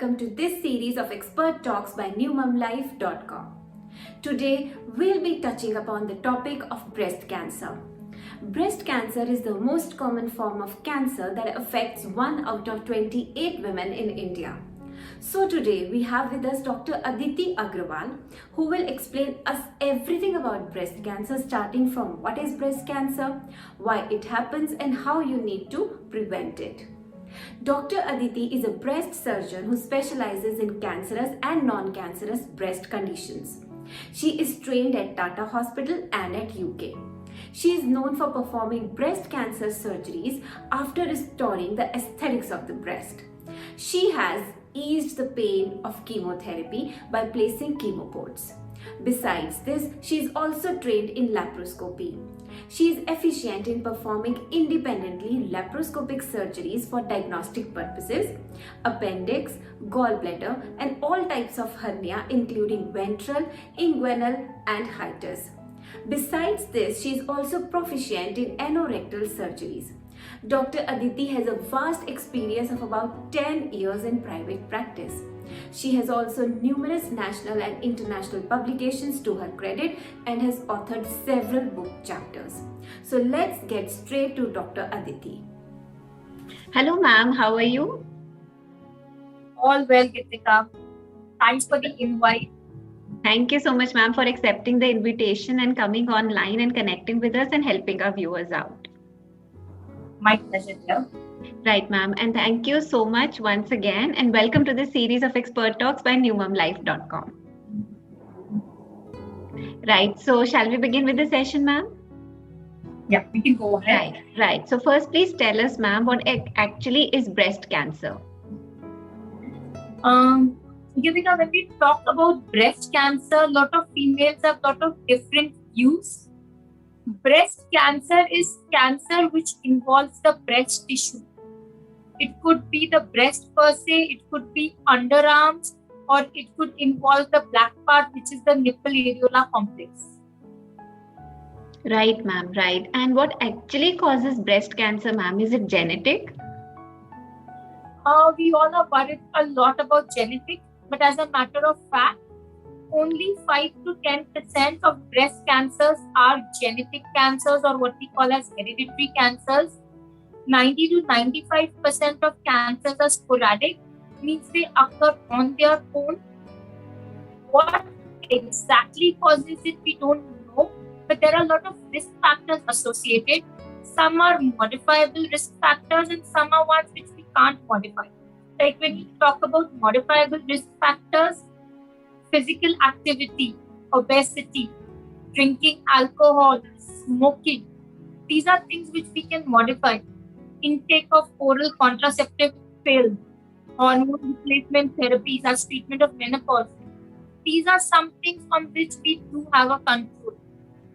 welcome to this series of expert talks by newmomlife.com. Today, we'll be touching upon the topic of breast cancer. Breast cancer is the most common form of cancer that affects 1 out of 28 women in India. So today we have with us Dr. Aditi Agrawal, who will explain us everything about breast cancer, starting from what is breast cancer, why it happens and how you need to prevent it. Dr. Aditi is a breast surgeon who specializes in cancerous and non-cancerous breast conditions. She is trained at Tata Hospital and at UK. She is known for performing breast cancer surgeries after restoring the aesthetics of the breast. She has eased the pain of chemotherapy by placing chemopods. Besides this, she is also trained in laparoscopy. She is efficient in performing independently laparoscopic surgeries for diagnostic purposes, appendix, gallbladder, and all types of hernia, including ventral, inguinal, and hiatus. Besides this, she is also proficient in anorectal surgeries. Dr. Aditi has a vast experience of about 10 years in private practice. She has also numerous national and international publications to her credit and has authored several book chapters. So let's get straight to Dr. Aditi. Hello ma'am, how are you? All well, Gitika. Thanks for the invite. Thank you so much ma'am for accepting the invitation and coming online and connecting with us and helping our viewers out. My pleasure, dear. Right, ma'am. And thank you so much once again. And welcome to the series of expert talks by newmomlife.com. Right. So shall we begin with the session, ma'am? Yeah, we can go ahead. Right. So first, please tell us, ma'am, what actually is breast cancer? Gitika, when we talk about breast cancer, a lot of females have a lot of different views. Breast cancer is cancer which involves the breast tissue. It could be the breast per se, it could be underarms, or it could involve the black part, which is the nipple areola complex. Right, ma'am, right. And what actually causes breast cancer, ma'am? Is it genetic? We all are worried a lot about genetics, but as a matter of fact, only 5 to 10% of breast cancers are genetic cancers or what we call as hereditary cancers. 90 to 95% of cancers are sporadic, means they occur on their own. What exactly causes it, we don't know, but there are a lot of risk factors associated. Some are modifiable risk factors and some are ones which we can't modify. Like when we talk about modifiable risk factors, physical activity, obesity, drinking alcohol, smoking, these are things which we can modify. Intake of oral contraceptive pill, hormone replacement therapies as treatment of menopause. These are some things on which we do have a control.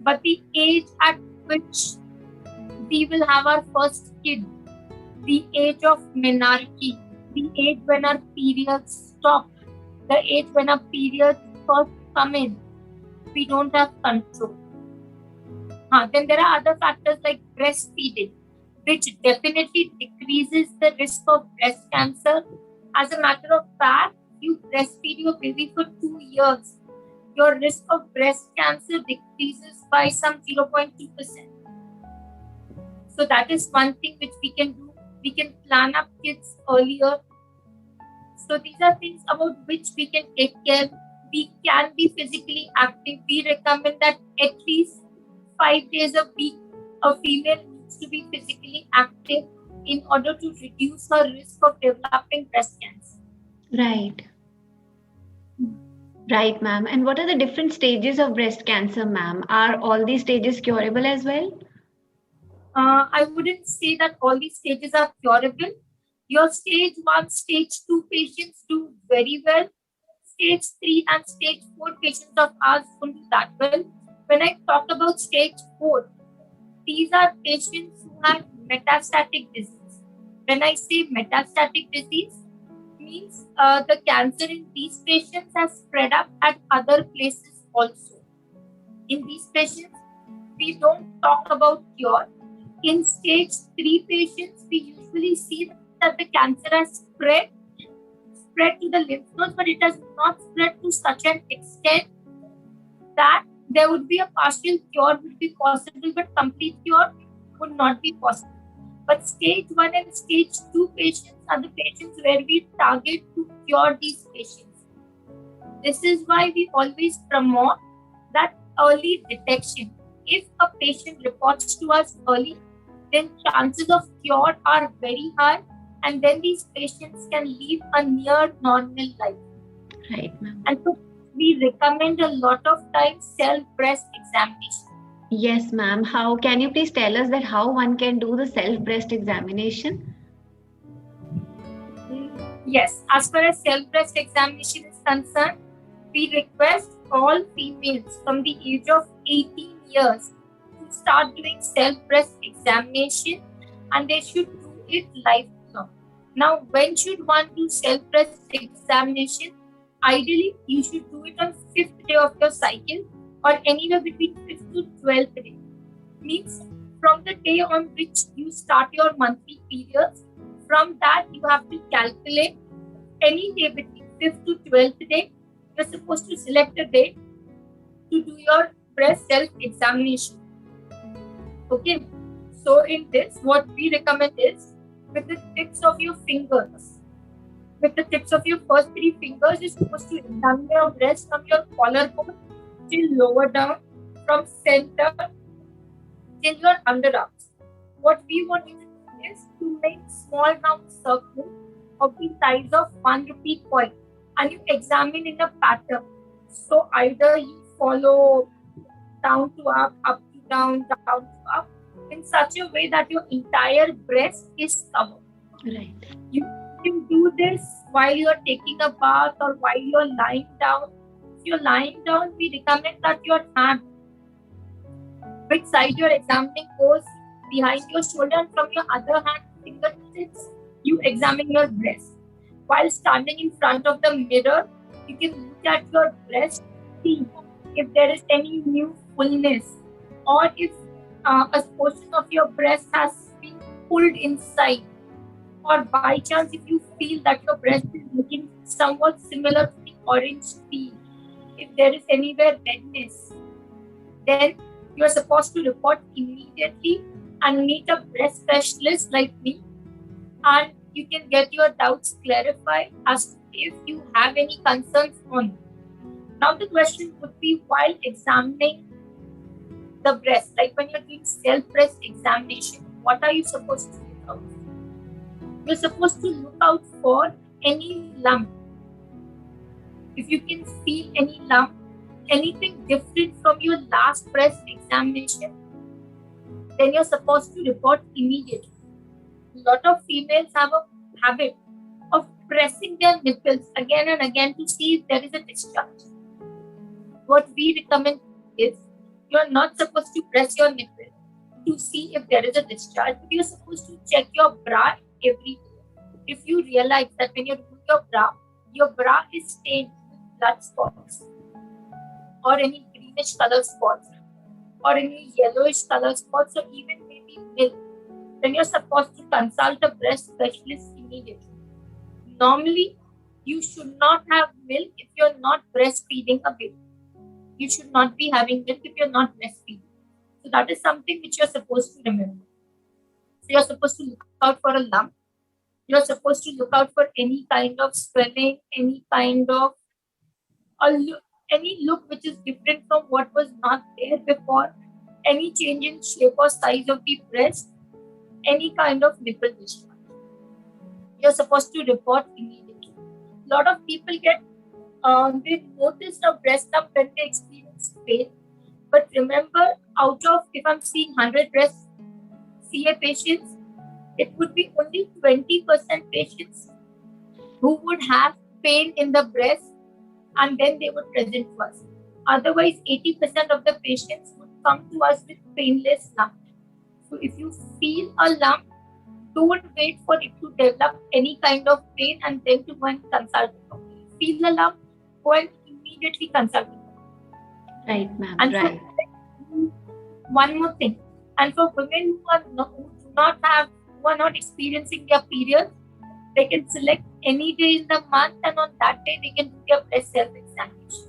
But the age at which we will have our first kid, the age of menarche, the age when our periods stop, the age when our periods first come in, we don't have control. Then there are other factors like breastfeeding, which definitely decreases the risk of breast cancer. As a matter of fact, you breastfeed your baby for 2 years, your risk of breast cancer decreases by some 0.2%. So that is one thing which we can do. We can plan up kids earlier. So these are things about which we can take care. We can be physically active. We recommend that at least 5 days a week, a female needs to be physically active in order to reduce her risk of developing breast cancer. Right. Right, ma'am. And what are the different stages of breast cancer, ma'am? Are all these stages curable as well? I wouldn't say that all these stages are curable. Your stage 1, stage 2 patients do very well. Stage 3 and stage 4 patients of ours don't do that well. When I talk about stage 4, these are patients who have metastatic disease. When I say metastatic disease, means the cancer in these patients has spread up at other places also. In these patients, we don't talk about cure. In stage 3 patients, we usually see that the cancer has spread spread to the lymph nodes, but it has not spread to such an extent that there would be a partial cure would be possible, but complete cure would not be possible. But stage 1 and stage 2 patients are the patients where we target to cure these patients. This is why we always promote that early detection. If a patient reports to us early, then chances of cure are very high, and then these patients can live a near normal life. Right, ma'am. And so we recommend a lot of times self-breast examination. Yes, ma'am. How can you please tell us that how one can do the self-breast examination? Yes, as far as self-breast examination is concerned, we request all females from the age of 18 years to start doing self-breast examination, and they should do it lifelong. Now, when should one do self-breast examination? Ideally, you should do it on 5th day of your cycle or anywhere between 5th to 12th day. Means from the day on which you start your monthly periods, from that you have to calculate any day between 5th to 12th day. You're supposed to select a day to do your breast self-examination. Okay, so in this, what we recommend is with the tips of your fingers. With the tips of your first 3 fingers, you're supposed to examine your breast from your collarbone till lower down, from center till your underarms. What we want you to do is to make small round circles of the size of 1 rupee coin, and you examine in a pattern. So either you follow down to up to down to up, in such a way that your entire breast is covered. Right. You can do this while you're taking a bath or while you're lying down. If you're lying down, we recommend that your hand, which side you're examining, goes behind your shoulder, and from your other hand, fingertips, you examine your breast. While standing in front of the mirror, you can look at your breast, see if there is any new fullness, or if a portion of your breast has been pulled inside, or by chance if you feel that your breast is looking somewhat similar to the orange peel, if there is anywhere redness, then you are supposed to report immediately and meet a breast specialist like me, and you can get your doubts clarified as to if you have any concerns on it. Now the question would be, while examining the breast, like when you're doing self-breast examination, what are you supposed to look out for? You're supposed to look out for any lump. If you can feel any lump, anything different from your last breast examination, then you're supposed to report immediately. A lot of females have a habit of pressing their nipples again and again to see if there is a discharge. What we recommend is, you're not supposed to press your nipple to see if there is a discharge, but you're supposed to check your bra every day. If you realize that when you're doing your bra is stained with blood spots, or any greenish color spots, or any yellowish color spots, or even maybe milk, then you're supposed to consult a breast specialist immediately. Normally, you should not have milk if you're not breastfeeding a baby. You should not be having milk if you're not breastfeeding. So that is something which you're supposed to remember. So you're supposed to look out for a lump. You're supposed to look out for any kind of swelling, any kind of any look which is different from what was not there before, any change in shape or size of the breast, any kind of nipple discharge. You're supposed to report immediately. A lot of people get they notice a breast lump when they experience pain. But remember, out of, if I'm seeing 100 breast CA patients, it would be only 20% patients who would have pain in the breast, and then they would present to us. Otherwise, 80% of the patients would come to us with painless lump. So if you feel a lump, don't wait for it to develop any kind of pain and then to go and consult a doctor. Feel the lump, go and immediately consult a doctor. Right, ma'am. And right. One more thing. And for women who are not experiencing their periods, they can select any day in the month, and on that day they can do their breast self-examination.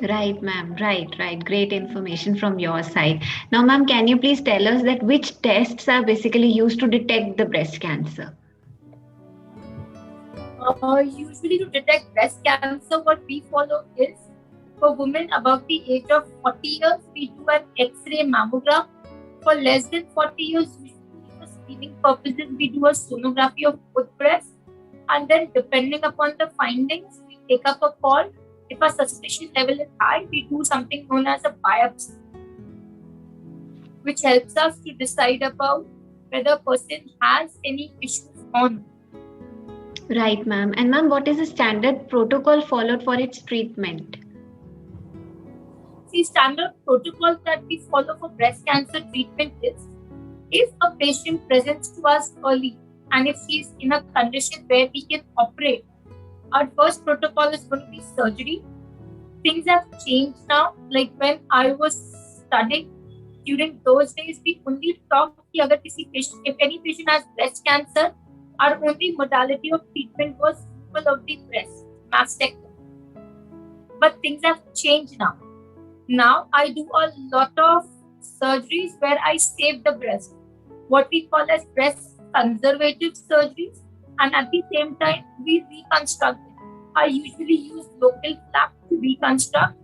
Right, ma'am. Right. Great information from your side. Now, ma'am, can you please tell us that which tests are basically used to detect the breast cancer? Usually, to detect breast cancer, what we follow is for women above the age of 40 years, we do an X-ray mammogram. For less than 40 years, usually for screening purposes, we do a sonography of both breasts. And then, depending upon the findings, we take up a call. If our suspicion level is high, we do something known as a biopsy, which helps us to decide about whether a person has any issues or not. Right, ma'am. And ma'am, what is the standard protocol followed for its treatment? The standard protocol that we follow for breast cancer treatment is, if a patient presents to us early and if she is in a condition where we can operate, our first protocol is going to be surgery. Things have changed now. Like when I was studying, during those days, we only talked if any patient has breast cancer, our only modality of treatment was removal of the breast, mastectomy. But things have changed now. Now I do a lot of surgeries where I save the breast, what we call as breast conservative surgeries, and at the same time we reconstruct it. I usually use local flap to reconstruct.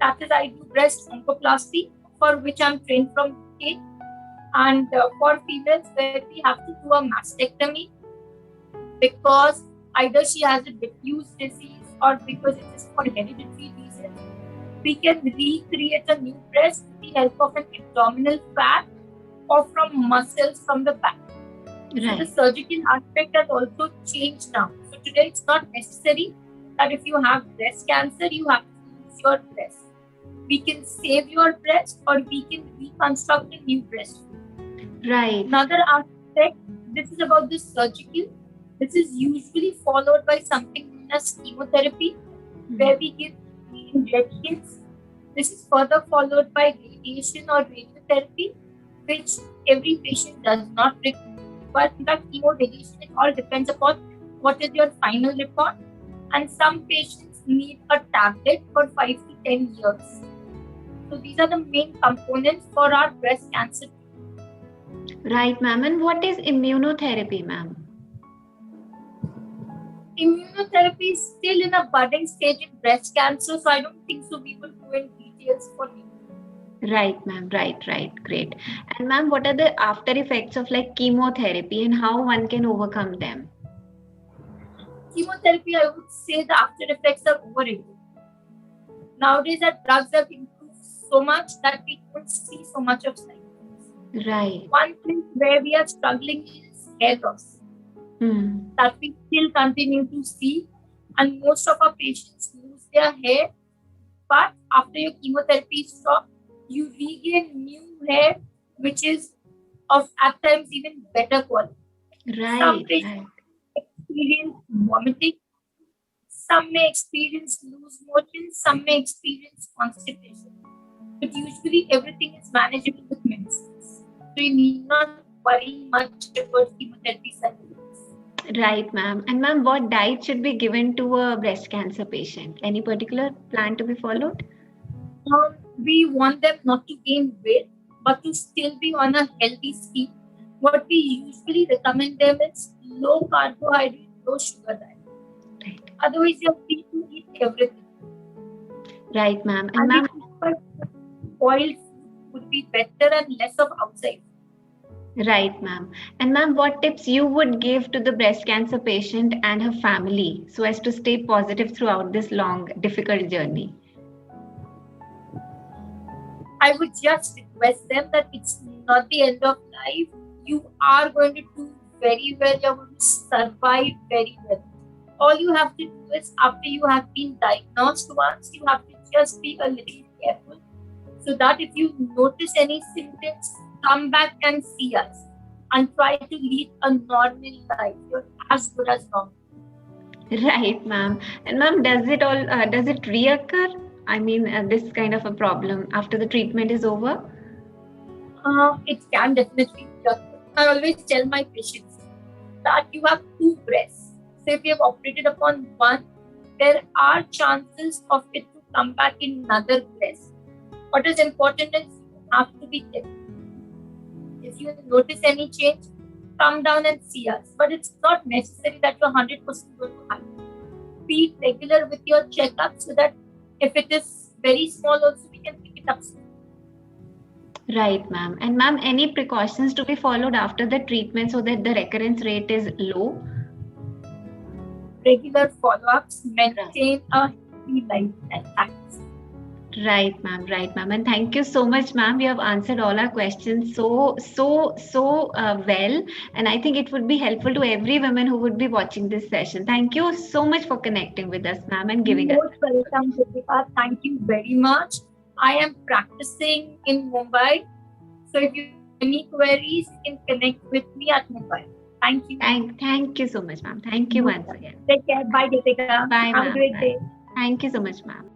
That is, I do breast oncoplasty, for which I'm trained from UK, and for females where we have to do a mastectomy because either she has a diffuse disease or because it is for hereditary reasons, we can recreate a new breast with the help of an abdominal fat or from muscles from the back. So the surgical aspect has also changed now. So today it's not necessary that if you have breast cancer, you have to lose your breast. We can save your breast or we can reconstruct a new breast. Right. Another aspect, this is about the surgical. This is usually followed by something known as chemotherapy, where we give injections. This is further followed by radiation or radiotherapy, which every patient does not require. But that chemoradiation, it all depends upon what is your final report. And some patients need a tablet for 5 to 10 years. So these are the main components for our breast cancer. Right, ma'am. And what is immunotherapy, ma'am? Immunotherapy is still in a budding stage in breast cancer, so I don't think so we will go in details for you. Right, ma'am. Right. Great. And ma'am, what are the after effects of like chemotherapy and how one can overcome them? Chemotherapy, I would say the after effects are overrated. Nowadays, the drugs have improved so much that we don't see so much of side effects. Right. One thing where we are struggling is hair loss. That we still continue to see, and most of our patients lose their hair. But after your chemotherapy stops, you regain new hair, which is of at times even better quality. Some patients experience vomiting, some may experience loose motion, some may experience constipation. But usually everything is manageable with medicines. So you need not worry much about chemotherapy side effects. Right, ma'am. And ma'am, what diet should be given to a breast cancer patient? Any particular plan to be followed? We want them not to gain weight, but to still be on a healthy scheme. What we usually recommend them is low carbohydrate, low sugar diet. Right. Otherwise, you're free to eat everything. Right, ma'am. And ma'am, boiled food would be better and less of outside. Right, ma'am. And ma'am, what tips you would give to the breast cancer patient and her family so as to stay positive throughout this long, difficult journey? I would just request them that it's not the end of life. You are going to do very well. You're going to survive very well. All you have to do is, after you have been diagnosed once, you have to just be a little careful so that if you notice any symptoms, come back and see us and try to lead a normal life. You're as good as normal. Right, ma'am. And ma'am, does it reoccur? I mean, this kind of a problem after the treatment is over? It can definitely reoccur. I always tell my patients that you have two breasts. So if you have operated upon one, there are chances of it to come back in another breast. What is important is you have to be careful. If you notice any change, come down and see us. But it's not necessary that you're 100% going to happen. Be regular with your checkup so that if it is very small also, we can pick it up soon. Right, ma'am. And ma'am, any precautions to be followed after the treatment so that the recurrence rate is low? Regular follow-ups, maintain a healthy lifestyle. Thanks. Right, ma'am. Right, ma'am. And thank you so much, ma'am. You have answered all our questions so well. And I think it would be helpful to every woman who would be watching this session. Thank you so much for connecting with us, ma'am, and giving us. Most welcome, Deepika. Thank you very much. I am practicing in Mumbai. So if you have any queries, you can connect with me at Mumbai. Thank you. Thank you so much, ma'am. Thank you once again. Take care. Bye, Deepika. Bye, Have a ma'am. great Bye. day. Thank you so much, ma'am.